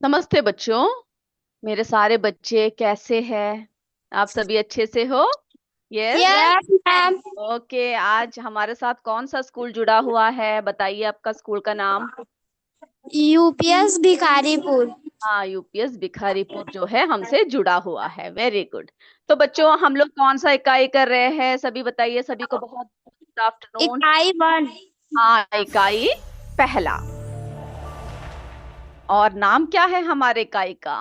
नमस्ते बच्चों। मेरे सारे बच्चे कैसे हैं? आप सभी अच्छे से हो? यस। Yes ma'am. ओके, आज हमारे साथ कौन सा स्कूल जुड़ा हुआ है? बताइए आपका स्कूल का नाम। यूपीएस भिखारीपुर। हाँ, यूपीएस भिखारीपुर जो है हमसे जुड़ा हुआ है। Very good. तो बच्चों, हम लोग कौन सा इकाई कर रहे हैं? सभी बताइए। सभी को बहुत गुड आफ्टरनून। इकाई 1। हाँ, इकाई पहला। और नाम क्या है हमारे इकाई का?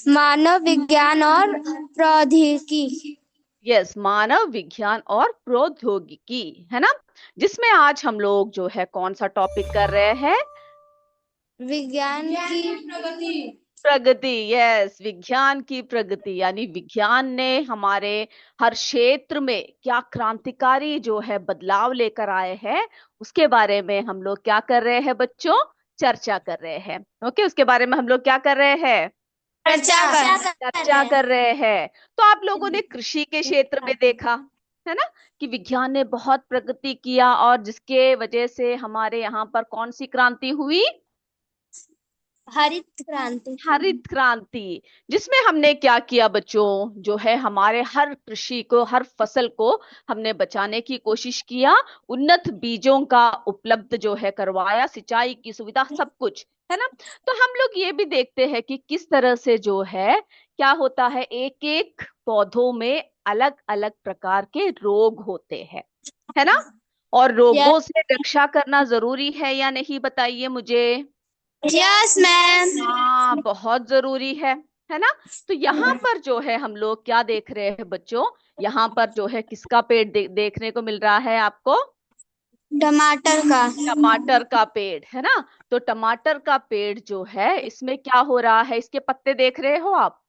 मानव विज्ञान और प्रौद्योगिकी। यस, मानव विज्ञान और प्रौद्योगिकी, है ना। जिसमें आज हम लोग जो है कौन सा टॉपिक कर रहे हैं? विज्ञान की प्रगति। प्रगति। यस, विज्ञान की प्रगति, यानी विज्ञान ने हमारे हर क्षेत्र में क्या क्रांतिकारी जो है बदलाव लेकर आए हैं, उसके बारे में हम लोग क्या कर रहे हैं बच्चों? चर्चा कर रहे हैं। ओके, उसके बारे में हम लोग क्या कर रहे हैं? चर्चा कर चर्चा रहे हैं। कर रहे हैं। तो आप लोगों ने कृषि के क्षेत्र में देखा है ना, कि विज्ञान ने बहुत प्रगति किया और जिसके वजह से हमारे यहाँ पर कौन सी क्रांति हुई? हरित क्रांति। हरित क्रांति। जिसमें हमने क्या किया बच्चों? जो है हमारे हर कृषि को, हर फसल को हमने बचाने की कोशिश किया। उन्नत बीजों का उपलब्ध जो है करवाया, सिंचाई की सुविधा, सब कुछ, है ना। तो हम लोग ये भी देखते हैं कि किस तरह से जो है क्या होता है, एक एक पौधों में अलग अलग प्रकार के रोग होते हैं, है ना। और रोगों यस। से रक्षा करना जरूरी है या नहीं, बताइए मुझे। Yes ma'am. हाँ, बहुत जरूरी है ना। तो यहाँ पर जो है हम लोग क्या देख रहे हैं बच्चों? यहाँ पर जो है किसका पेड़ देखने को मिल रहा है आपको? टमाटर का। टमाटर का पेड़, है ना। तो टमाटर का पेड़ जो है, इसमें क्या हो रहा है? इसके पत्ते देख रहे हो आप?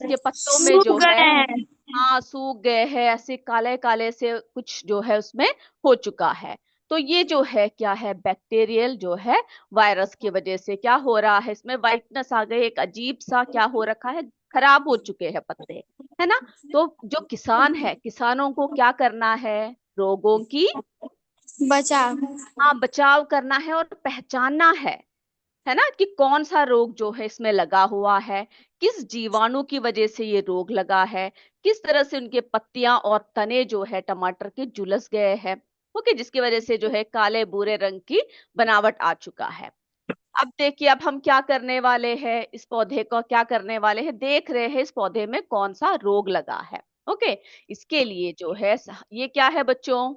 इसके पत्तों में सूख जो है, गए हैं। हाँ, सूख गए हैं, ऐसे काले काले से कुछ जो है उसमें हो चुका है। तो ये जो है क्या है, बैक्टीरियल जो है वायरस की वजह से क्या हो रहा है, इसमें वाइटनेस आ गई, एक अजीब सा क्या हो रखा है, खराब हो चुके हैं पत्ते, है ना। तो जो किसान है, किसानों को क्या करना है? रोगों की, बचाव। हाँ, बचाव करना है और पहचानना है ना, कि कौन सा रोग जो है इसमें लगा हुआ है, किस जीवाणु की वजह से ये रोग लगा है, किस तरह से उनके पत्तियां और तने जो है टमाटर के झुलस गए हैं। ओके, जिसकी वजह से जो है काले भूरे रंग की बनावट आ चुका है। अब देखिए, अब हम क्या करने वाले हैं, इस पौधे को क्या करने वाले हैं, देख रहे हैं इस पौधे में कौन सा रोग लगा है। ओके, इसके लिए जो है ये क्या है बच्चों?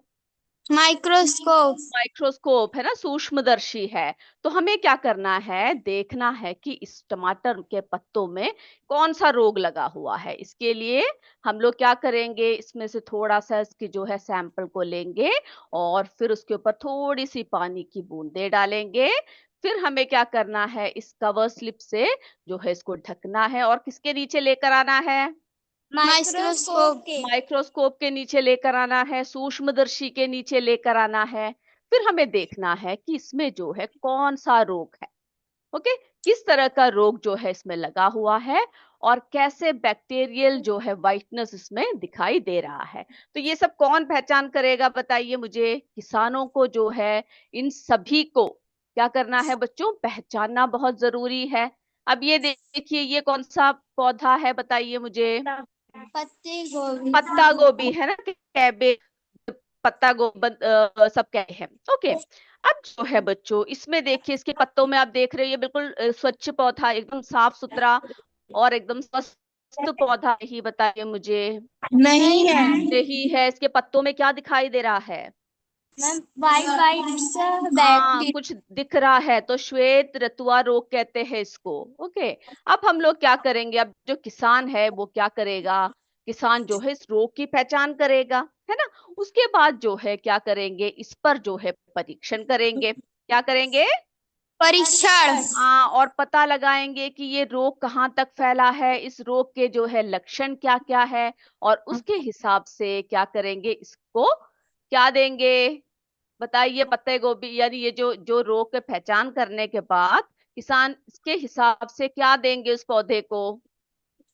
माइक्रोस्कोप। माइक्रोस्कोप, है ना, सूक्ष्मदर्शी है। तो हमें क्या करना है, देखना है कि इस टमाटर के पत्तों में कौन सा रोग लगा हुआ है। इसके लिए हम लोग क्या करेंगे, इसमें से थोड़ा सा इसकी जो है सैंपल को लेंगे और फिर उसके ऊपर थोड़ी सी पानी की बूंदें डालेंगे। फिर हमें क्या करना है, इस कवर स्लिप से जो है इसको ढकना है और किसके नीचे लेकर आना है? माइक्रोस्कोप के। माइक्रोस्कोप के नीचे लेकर आना है, सूक्ष्मदर्शी के नीचे लेकर आना है। फिर हमें देखना है कि इसमें जो है कौन सा रोग है। ओके, किस तरह का रोग जो है इसमें लगा हुआ है और कैसे बैक्टीरियल जो है वाइटनेस इसमें दिखाई दे रहा है। तो ये सब कौन पहचान करेगा, बताइए मुझे। किसानों को जो है इन सभी को क्या करना है बच्चों, पहचानना बहुत जरूरी है। अब ये देखिए, ये कौन सा पौधा है, बताइए मुझे। पत्ते गोभी। पत्ता गोभी, है ना, कैबेज, पत्ता गोभी, सब कहते हैं। ओके, अब जो है बच्चों, इसमें देखिए, इसके पत्तों में आप देख रहे हो ये बिल्कुल स्वच्छ पौधा, एकदम साफ सुथरा और एकदम स्वस्थ पौधा ही, बताइए मुझे। नहीं है। यही है, इसके पत्तों में क्या दिखाई दे रहा है? मैम वाइट वाइट से हाँ, बैक्टीरिया। कुछ दिख रहा है, तो श्वेत रतुआ रोग कहते हैं इसको। ओके, अब हम लोग क्या करेंगे, अब जो किसान है वो क्या करेगा, किसान जो है इस रोग की पहचान करेगा, है ना। उसके बाद जो है क्या करेंगे, इस पर जो है परीक्षण करेंगे। क्या करेंगे? परीक्षण। हाँ, और पता लगाएंगे कि ये रोग कहाँ तक फैला है, इस रोग के जो है लक्षण क्या क्या है, और उसके हिसाब से क्या करेंगे, इसको क्या देंगे, बताइए। पत्ते गोभी, यानी ये जो जो रोग के पहचान करने के बाद किसान इसके हिसाब से क्या देंगे उस पौधे को?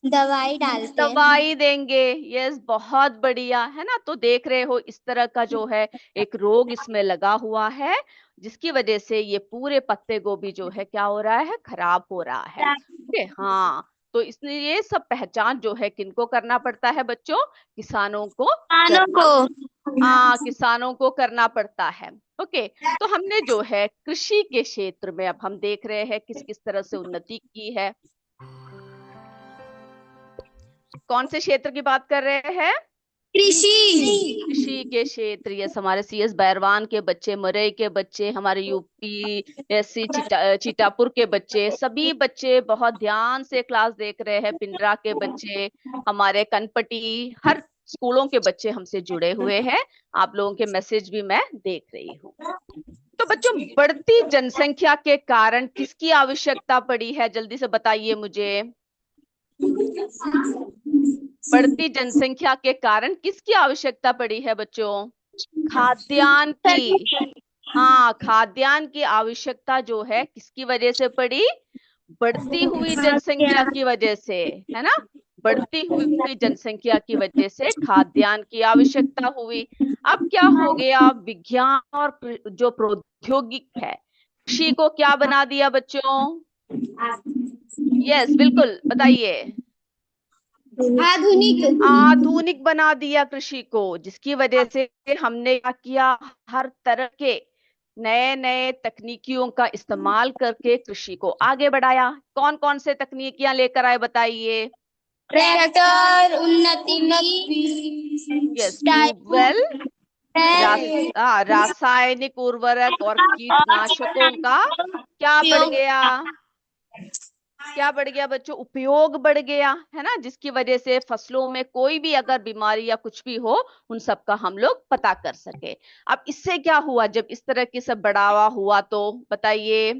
दवाई डालते हैं। दवाई देंगे। यस, बहुत बढ़िया, है ना। तो देख रहे हो इस तरह का जो है एक रोग इसमें लगा हुआ है। जिसकी वजह से ये पूरे पत्ते गोभी जो है क्या हो रहा है, खराब हो रहा है। ओके, हाँ, तो इसलिए ये सब पहचान जो है किनको करना पड़ता है बच्चों, किसानों को किसानों करना, को। हाँ, किसानों को करना पड़ता है। ओके, तो हमने जो है कृषि के क्षेत्र में अब हम देख रहे हैं किस किस तरह से उन्नति की है। कौन से क्षेत्र की बात कर रहे हैं, कृषि। कृषि के क्षेत्र। ये हमारे CS बैरवान के बच्चे, मरई के बच्चे, हमारे UPSC चिटापुर के बच्चे, सभी बच्चे बहुत ध्यान से क्लास देख रहे हैं। पिंडरा के बच्चे, हमारे कनपटी, हर स्कूलों के बच्चे हमसे जुड़े हुए हैं। आप लोगों के मैसेज भी मैं देख रही हूँ। तो बच्चों, बढ़ती जनसंख्या के कारण किसकी आवश्यकता पड़ी है, जल्दी से बताइए मुझे। बढ़ती जनसंख्या के कारण किसकी आवश्यकता पड़ी है बच्चों, खाद्यान्न की। हाँ, खाद्यान्न की आवश्यकता जो है किसकी वजह से पड़ी, बढ़ती हुई जनसंख्या की वजह से, है ना। बढ़ती हुई जनसंख्या की वजह से खाद्यान्न की आवश्यकता हुई। अब क्या हो गया, विज्ञान और जो प्रौद्योगिक है, कृषि को क्या बना दिया बच्चों। यस, बिल्कुल बताइए। आधुनिक। आधुनिक बना दिया कृषि को, जिसकी वजह से हमने क्या किया, हर तरह के नए नए तकनीकियों का इस्तेमाल करके कृषि को आगे बढ़ाया। कौन कौन से तकनीकियां लेकर आए बताइए। ट्रैक्टर, उन्नति यस, ट्यूबवेल, रासायनिक उर्वरक और कीटनाशकों का क्या बढ़ गया, क्या बढ़ गया बच्चों, उपयोग बढ़ गया, है ना, जिसकी वजह से फसलों में कोई भी अगर बीमारी या कुछ भी हो, उन सब का हम लोग पता कर सके। अब इससे क्या हुआ, जब इस तरह की सब बढ़ावा हुआ तो बताइए।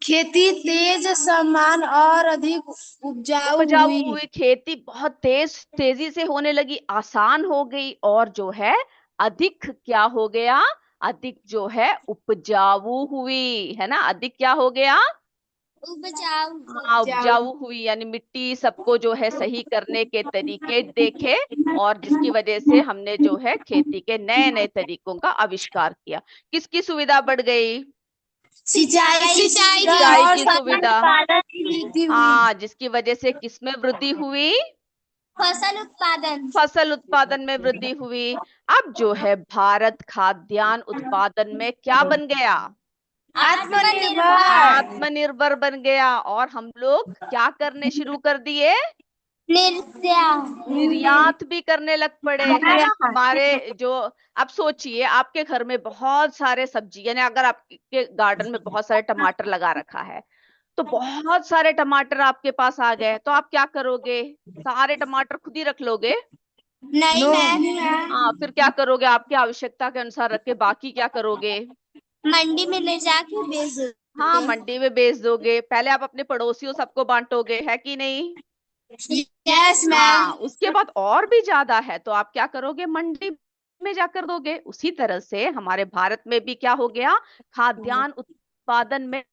खेती तेज, समान और अधिक उपजाऊ उपजाऊ हुई। हुई, खेती बहुत तेजी से होने लगी, आसान हो गई, और जो है अधिक क्या हो गया, अधिक जो है उपजाऊ हुई, है ना, अधिक क्या हो गया, उपजाऊ। हाँ, उपजाऊ हुई, यानी मिट्टी सबको जो है सही करने के तरीके देखे, और जिसकी वजह से हमने जो है खेती के नए नए तरीकों का आविष्कार किया। किसकी सुविधा बढ़ गई, सिंचाई सिंचाई और की फसल सुविधा, उत्पादन की वृद्धि हुई। हाँ, जिसकी वजह से किसमें वृद्धि हुई, फसल उत्पादन। फसल उत्पादन में वृद्धि हुई। अब जो है भारत खाद्यान्न उत्पादन में क्या बन गया, आत्मनिर्भर। आत्मनिर्भर बन गया, और हम लोग क्या करने शुरू कर दिए, निर्यात भी करने लग पड़े, है ना, हमारे जो, अब सोचिए आपके घर में बहुत सारे सब्जी, यानी अगर आपके गार्डन में बहुत सारे टमाटर लगा रखा है, तो बहुत सारे टमाटर आपके पास आ गए, तो आप क्या करोगे, सारे टमाटर खुद ही रख लोगे, नहीं मैम। हाँ, फिर क्या करोगे, आपकी आवश्यकता के अनुसार रख के बाकी क्या करोगे, मंडी में ले जाके बेच हाँ, देते। मंडी में बेच दोगे। पहले आप अपने पड़ोसियों सबको बांटोगे, है कि नहीं। Yes ma'am. हाँ, उसके बाद और भी ज्यादा है तो आप क्या करोगे, मंडी में जाकर दोगे। उसी तरह से हमारे भारत में भी क्या हो गया, खाद्यान्न उत्पादन में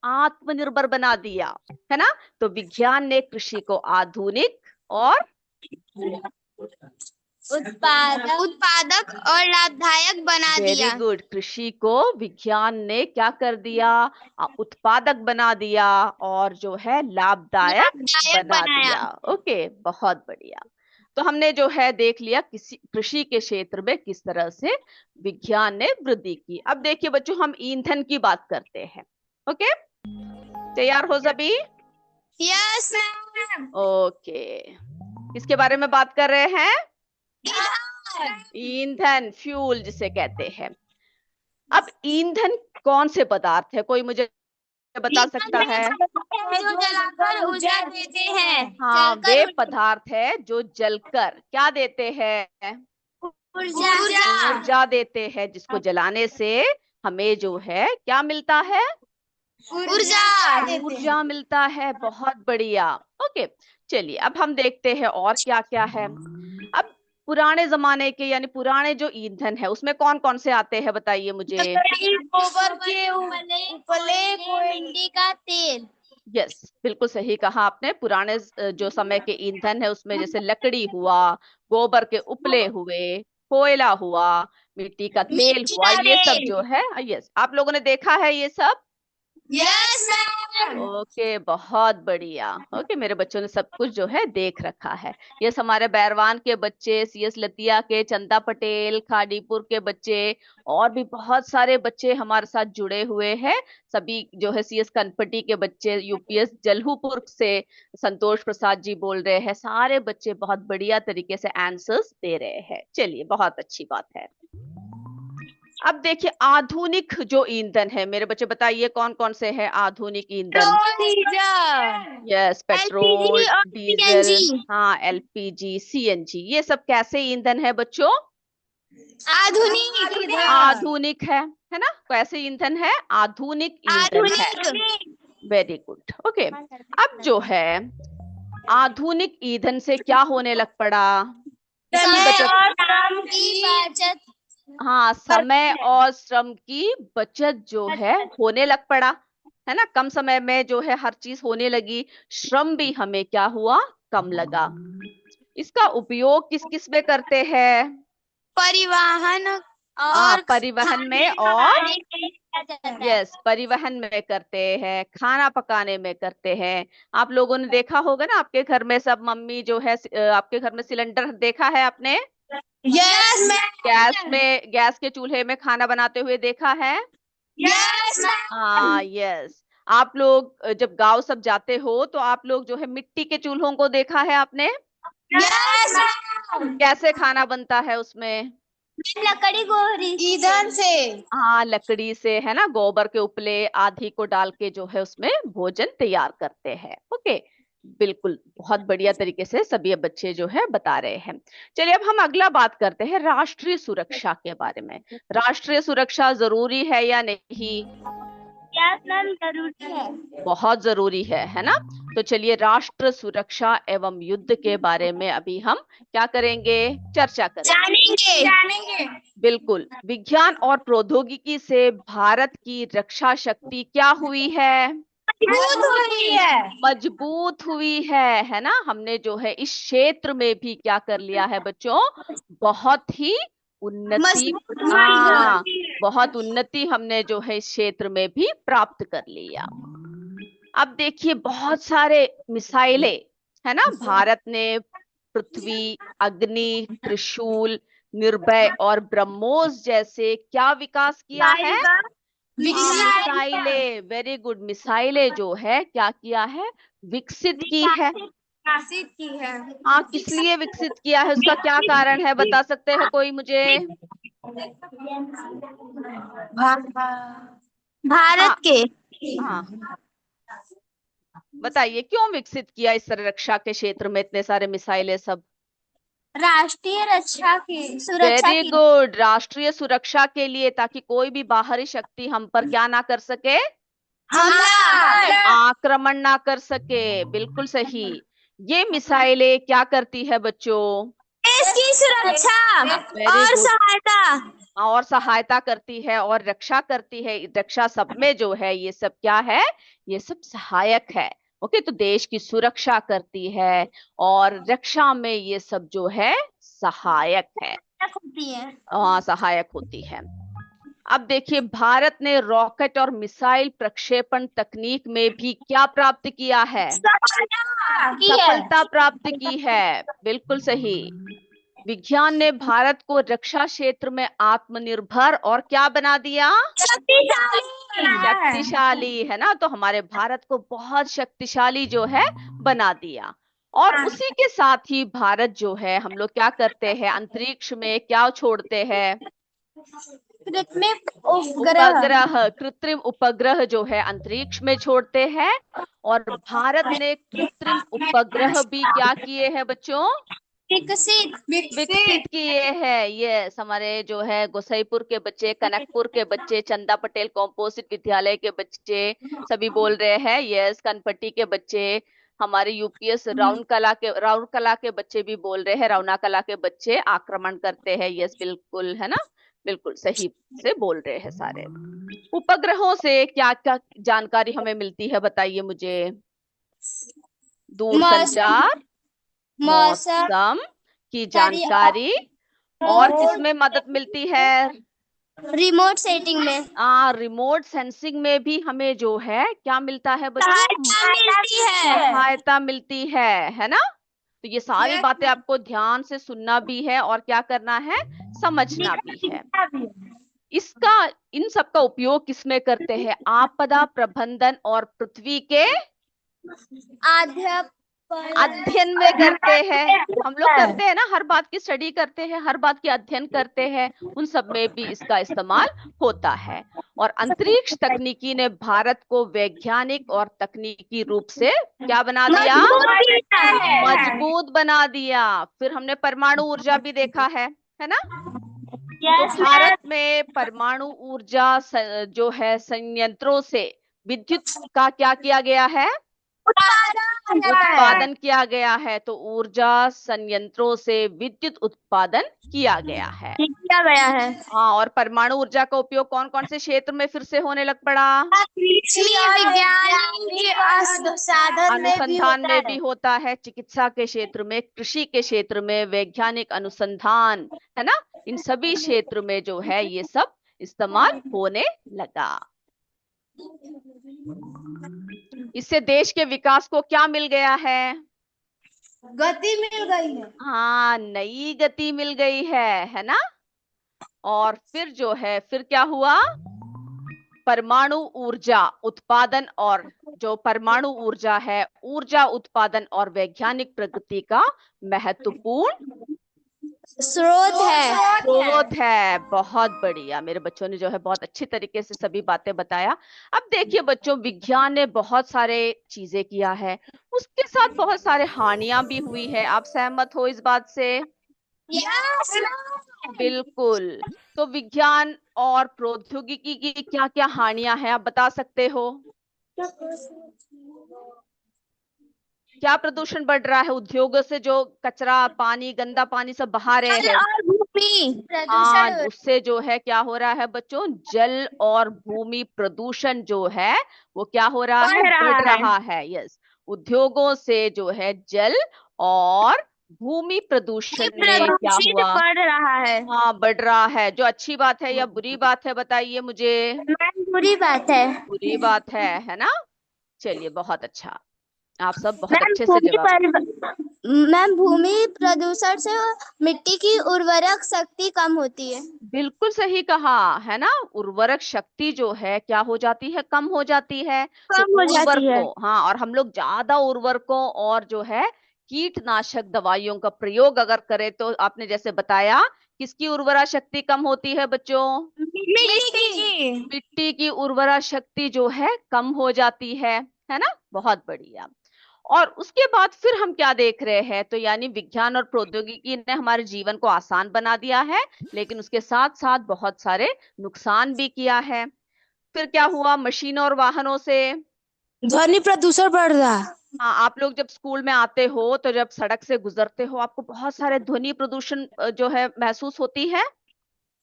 आत्मनिर्भर बना दिया, है ना। तो विज्ञान ने कृषि को आधुनिक और उत्पादक और लाभदायक बना वेरी दिया। गुड, कृषि को विज्ञान ने क्या कर दिया, उत्पादक बना दिया, और जो है लाभदायक लाभदायक बना बनाया। दिया। ओके, बहुत बढ़िया। तो हमने जो है देख लिया किसी कृषि के क्षेत्र में किस तरह से विज्ञान ने वृद्धि की। अब देखिए बच्चों, हम ईंधन की बात करते हैं। ओके, तैयार हो सभी। Yes ma'am. ओके, किसके बारे में बात कर रहे हैं, ईंधन, फ्यूल जिसे कहते हैं। अब ईंधन कौन से पदार्थ है, कोई मुझे बता सकता है। जो जलाकर ऊर्जा देते हैं। हाँ, वे पदार्थ है जो जलकर क्या देते हैं, ऊर्जा। ऊर्जा देते हैं, जिसको जलाने से हमें जो है क्या मिलता है, ऊर्जा मिलता है। बहुत बढ़िया। ओके, चलिए अब हम देखते हैं और क्या क्या है। अब पुराने जमाने के, यानी पुराने जो ईंधन है, उसमें कौन कौन से आते हैं बताइए मुझे। गोबर के उपले, कोयले का तेल। यस, बिल्कुल सही कहा आपने। पुराने जो समय के ईंधन है उसमें जैसे लकड़ी हुआ, गोबर के उपले हुए, कोयला हुआ, मिट्टी का तेल मिट्टी हुआ, का ये सब तेल। जो है, यस, आप लोगों ने देखा है ये सब। Yes ma'am. ओके, बहुत बढ़िया। ओके, मेरे बच्चों ने सब कुछ जो है देख रखा है। यस, हमारे बैरवान के बच्चे, सीएस लतिया के, चंदा पटेल, खाड़ीपुर के बच्चे, और भी बहुत सारे बच्चे हमारे साथ जुड़े हुए हैं। सभी जो है सीएस कनपटी के बच्चे, यूपीएस जलहूपुर से संतोष प्रसाद जी बोल रहे हैं, सारे बच्चे बहुत बढ़िया तरीके से आंसर्स दे रहे हैं। चलिए, बहुत अच्छी बात है। अब देखिए, आधुनिक जो ईंधन है, मेरे बच्चे बताइए कौन कौन से हैं आधुनिक ईंधन। डीजल, यस, पेट्रोल, एलपीजी और डीजल, सीएनजी। हाँ, एलपीजी, सीएनजी, ये सब कैसे ईंधन है बच्चों? आधुनिक ईंधन। आधुनिक है ना? कैसे ईंधन है? आधुनिक ईंधन है। आधुनिक। Very good. ओके, अब जो है आधुनिक ईंधन से क्या होने लग पड़ा? कितनी समय बचत? और श्रम की बचत हाँ, करते समय हैं। और श्रम की बचत जो है होने लग पड़ा, है ना? कम समय में जो है हर चीज होने लगी, श्रम भी हमें क्या हुआ? कम लगा। इसका उपयोग किस किस में करते हैं? परिवहन हाँ, और परिवहन में, खाने और पकाने के लिए किया जाता है। यस, परिवहन में करते हैं, खाना पकाने में करते हैं। आप लोगों ने देखा होगा ना, आपके घर में सब मम्मी जो है, आपके घर में सिलेंडर देखा है आपने? Yes ma'am. गैस के चूल्हे में खाना बनाते हुए देखा है। Yes ma'am. हाँ, यस। आप लोग जब गांव सब जाते हो तो आप लोग जो है मिट्टी के चूल्हों को देखा है आपने? Yes ma'am. कैसे खाना बनता है उसमें? लकड़ी गोहरी ईंधन से। हाँ, लकड़ी से, है ना? गोबर के उपले आदि को डाल के जो है उसमें भोजन तैयार करते हैं। ओके, बिल्कुल, बहुत बढ़िया तरीके से सभी बच्चे जो है बता रहे हैं। चलिए, अब हम अगला बात करते हैं राष्ट्रीय सुरक्षा के बारे में। राष्ट्रीय सुरक्षा जरूरी है या नहीं? यस मैम, जरूरी है। बहुत जरूरी है ना? तो चलिए, राष्ट्र सुरक्षा एवं युद्ध के बारे में अभी हम क्या करेंगे? चर्चा करेंगे। जानेंगे। बिल्कुल, विज्ञान और प्रौद्योगिकी से भारत की रक्षा शक्ति क्या हुई है? मजबूत हुई है। मजबूत हुई है ना? हमने जो है इस क्षेत्र में भी क्या कर लिया है बच्चों? बहुत ही उन्नति, मजबूत हाँ, हुई है। बहुत उन्नति हमने जो है इस क्षेत्र में भी प्राप्त कर लिया। अब देखिए, बहुत सारे मिसाइलें, है ना, भारत ने पृथ्वी, अग्नि, त्रिशूल, निर्भय और ब्रह्मोस जैसे क्या विकास किया है? हाँ, मिसाइलें, वेरी गुड, मिसाइलें जो है क्या किया है? विकसित की है। विकसित की है। हाँ, किस लिए विकसित किया है? उसका क्या कारण है, बता सकते हैं कोई मुझे? भारत हाँ, के हाँ, बताइए क्यों विकसित किया इस तरह रक्षा के क्षेत्र में इतने सारे मिसाइलें सब? राष्ट्रीय रक्षा की सुरक्षा वेरी की गुड, राष्ट्रीय सुरक्षा के लिए, ताकि कोई भी बाहरी शक्ति हम पर क्या ना कर सके? हमला। आक्रमण ना कर सके। बिल्कुल सही। ये मिसाइलें क्या करती है बच्चों? देश की सुरक्षा वेरी और गुड, सहायता। और सहायता करती है और रक्षा करती है। रक्षा सब में जो है ये सब क्या है? ये सब सहायक है। ओके, तो देश की सुरक्षा करती है और रक्षा में ये सब जो है सहायक है। होती है। सहायक होती है। अब देखिए, भारत ने रॉकेट और मिसाइल प्रक्षेपण तकनीक में भी क्या प्राप्त किया है? सफलता की है। सफलता प्राप्त की है। बिल्कुल सही। विज्ञान ने भारत को रक्षा क्षेत्र में आत्मनिर्भर और क्या बना दिया? शक्तिशाली। शक्तिशाली, है ना? तो हमारे भारत को बहुत शक्तिशाली जो है बना दिया। और उसी के साथ ही भारत जो है, हम लोग क्या करते हैं, अंतरिक्ष में क्या छोड़ते हैं? कृत्रिम उपग्रह। उपग्रह, कृत्रिम उपग्रह जो है अंतरिक्ष में छोड़ते हैं। और भारत ने कृत्रिम उपग्रह भी क्या किए हैं बच्चों? विकसित विकसित किए हैं। ये हमारे जो है गोसाईपुर के बच्चे, कनकपुर के बच्चे, चंदा पटेल कॉम्पोजिट विद्यालय के बच्चे सभी बोल रहे हैं। यस, कनपट्टी के बच्चे, हमारे यूपीएस राउर कला के बच्चे भी बोल रहे हैं, रौना कला के बच्चे आक्रमण करते हैं। यस, बिल्कुल, है ना? बिल्कुल सही से बोल रहे हैं सारे। उपग्रहों से क्या क्या जानकारी हमें मिलती है, बताइए मुझे? दूर मौसम संचार, मौसम मौसम की पर्यावरण जानकारी, और किसमें मदद मिलती है? रिमोट सेटिंग में रिमोट सेंसिंग में भी हमें जो है क्या मिलता है बच्चों? सहायता मिलती है। सहायता मिलती है ना? तो ये सारी बातें आपको ध्यान से सुनना भी है और क्या करना है, समझना भी है। इसका, इन सब का उपयोग किसमें करते हैं? आपदा प्रबंधन और पृथ्वी के अध्ययन में करते हैं। हम लोग करते हैं ना, हर बात की स्टडी करते हैं, हर बात की अध्ययन करते हैं, उन सब में भी इसका इस्तेमाल होता है। और अंतरिक्ष तकनीकी ने भारत को वैज्ञानिक और तकनीकी रूप से क्या बना दिया? मजबूत बना दिया। फिर हमने परमाणु ऊर्जा भी देखा है ना? तो भारत में परमाणु ऊर्जा जो है संयंत्रों से विद्युत का क्या किया गया है? उत्पादन किया गया है। तो ऊर्जा संयंत्रों से विद्युत उत्पादन किया गया है। हाँ, और परमाणु ऊर्जा का उपयोग कौन कौन से क्षेत्र में फिर से होने लग पड़ा? अनुसंधान में भी होता है, चिकित्सा के क्षेत्र में, कृषि के क्षेत्र में, वैज्ञानिक अनुसंधान, है ना? इन सभी क्षेत्र में जो है ये सब इस्तेमाल होने लगा। इससे देश के विकास को क्या मिल गया है? गति मिल गई है। हाँ, नई गति मिल गई है ना? और फिर जो है, फिर क्या हुआ? परमाणु ऊर्जा उत्पादन, और जो परमाणु ऊर्जा है, ऊर्जा उत्पादन और वैज्ञानिक प्रगति का महत्वपूर्ण स्रोत है। बहुत बढ़िया, मेरे बच्चों ने जो है बहुत अच्छी तरीके से सभी बातें बताया। अब देखिए बच्चों, विज्ञान ने बहुत सारे चीजें किया है, उसके साथ बहुत सारे हानियां भी हुई है। आप सहमत हो इस बात से? बिल्कुल। तो विज्ञान और प्रौद्योगिकी की क्या क्या हानियां हैं, आप बता सकते हो? क्या प्रदूषण बढ़ रहा है? उद्योगों से जो कचरा, पानी, गंदा पानी सब बहा रहे हैं। हाँ, उससे जो है क्या हो रहा है बच्चों? जल और भूमि प्रदूषण जो है वो क्या हो रहा है? बढ़ रहा है। यस, उद्योगों से जो है जल और भूमि प्रदूषण में क्या हुआ? बढ़ रहा है। हाँ, बढ़ रहा है। जो अच्छी बात है या बुरी बात है, बताइए मुझे। बुरी बात है। बुरी बात है ना? चलिए, बहुत अच्छा, आप सब बहुत अच्छे से जवाब। मैम, भूमि प्रदूषण से मिट्टी की उर्वरक शक्ति कम होती है। बिल्कुल सही कहा, है ना? उर्वरक शक्ति जो है क्या हो जाती है? कम हो जाती है। तो उर्वरकों, हाँ, और हम लोग ज्यादा उर्वरकों और जो है कीटनाशक दवाइयों का प्रयोग अगर करें तो आपने जैसे बताया, किसकी उर्वरा शक्ति कम होती है बच्चों? मिट्टी की उर्वरा शक्ति जो है कम हो जाती है ना? बहुत बढ़िया। और उसके बाद फिर हम क्या देख रहे हैं? तो यानी विज्ञान और प्रौद्योगिकी ने हमारे जीवन को आसान बना दिया है, लेकिन उसके साथ साथ बहुत सारे नुकसान भी किया है। फिर क्या हुआ? मशीनों और वाहनों से ध्वनि प्रदूषण बढ़ रहा। हाँ, आप लोग जब स्कूल में आते हो तो जब सड़क से गुजरते हो, आपको बहुत सारे ध्वनि प्रदूषण जो है महसूस होती है।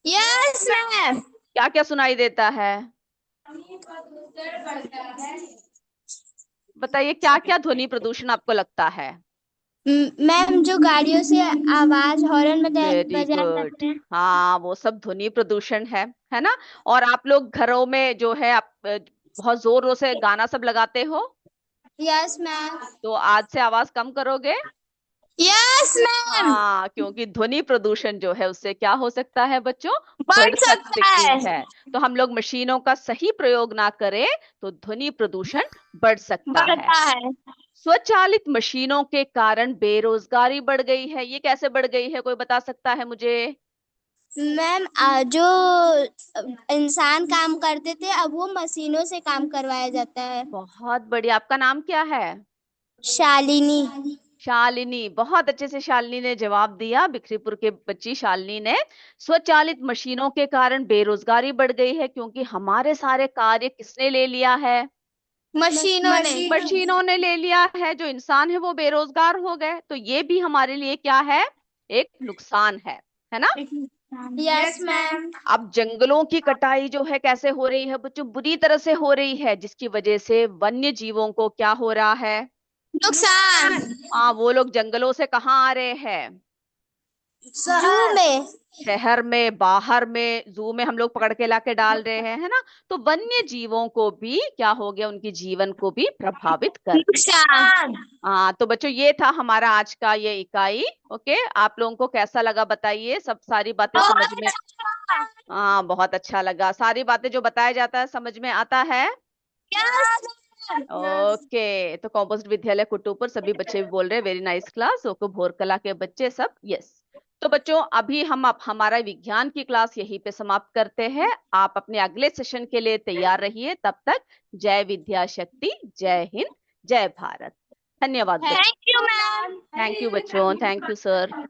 Yes ma'am. क्या क्या सुनाई देता है? बताइए, क्या क्या ध्वनि प्रदूषण आपको लगता है? मैम, जो गाड़ियों से आवाज हॉर्न वेरी बजाए गुड। जाते हैं। हाँ, वो सब ध्वनि प्रदूषण है ना? और आप लोग घरों में जो है आप बहुत जोरों से गाना सब लगाते हो, यस मैम। तो आज से आवाज कम करोगे? Yes ma'am. हाँ, क्योंकि ध्वनि प्रदूषण जो है उससे क्या हो सकता है बच्चों? बढ़ बढ़ सकता सकती है। है। तो हम लोग मशीनों का सही प्रयोग ना करें तो ध्वनि प्रदूषण बढ़ सकता है। बढ़ता है। स्वचालित मशीनों के कारण बेरोजगारी बढ़ गई है। ये कैसे बढ़ गई है, कोई बता सकता है मुझे? मैम, जो इंसान काम करते थे अब वो मशीनों से काम करवाया जाता है। बहुत बढ़िया। आपका नाम क्या है? शालिनी। शालिनी, बहुत अच्छे से शालिनी ने जवाब दिया। बिखरीपुर के बच्ची शालिनी ने। स्वचालित मशीनों के कारण बेरोजगारी बढ़ गई है, क्योंकि हमारे सारे कार्य किसने ले लिया है? मशीनों ने ले लिया है। जो इंसान है वो बेरोजगार हो गए। तो ये भी हमारे लिए क्या है? एक नुकसान है ना? Yes ma'am. अब जंगलों की कटाई जो है कैसे हो रही है बच्चों? बुरी तरह से हो रही है, जिसकी वजह से वन्य जीवों को क्या हो रहा है? नुकसान। हाँ, वो लोग जंगलों से कहाँ आ रहे हैं? जू में। शहर में, बाहर में, जू में हम लोग पकड़ के लाके डाल रहे हैं, है ना। तो वन्य जीवों को भी क्या हो गया, उनकी जीवन को भी प्रभावित कर दिया। नुकसान। हाँ, तो बच्चों ये था हमारा आज का ये इकाई। ओके, आप लोगों को कैसा लगा बताइए, सब सारी बातें समझ में? हाँ, बहुत अच्छा लगा। सारी बातें जो बताया जाता है समझ में आता है? ओके, तो कॉम्पोजिट विद्यालय कुटुपुर सभी बच्चे भी बोल रहे हैं very nice class. Okay, Bhorkala के बच्चे सब यस। तो बच्चों अभी हम हमारा विज्ञान की क्लास यहीं पे समाप्त करते हैं। आप अपने अगले सेशन के लिए तैयार रहिए। तब तक जय विद्या शक्ति, जय हिंद, जय भारत। धन्यवाद बच्चों। Thank you ma'am. Thank you बच्चों, थैंक यू सर।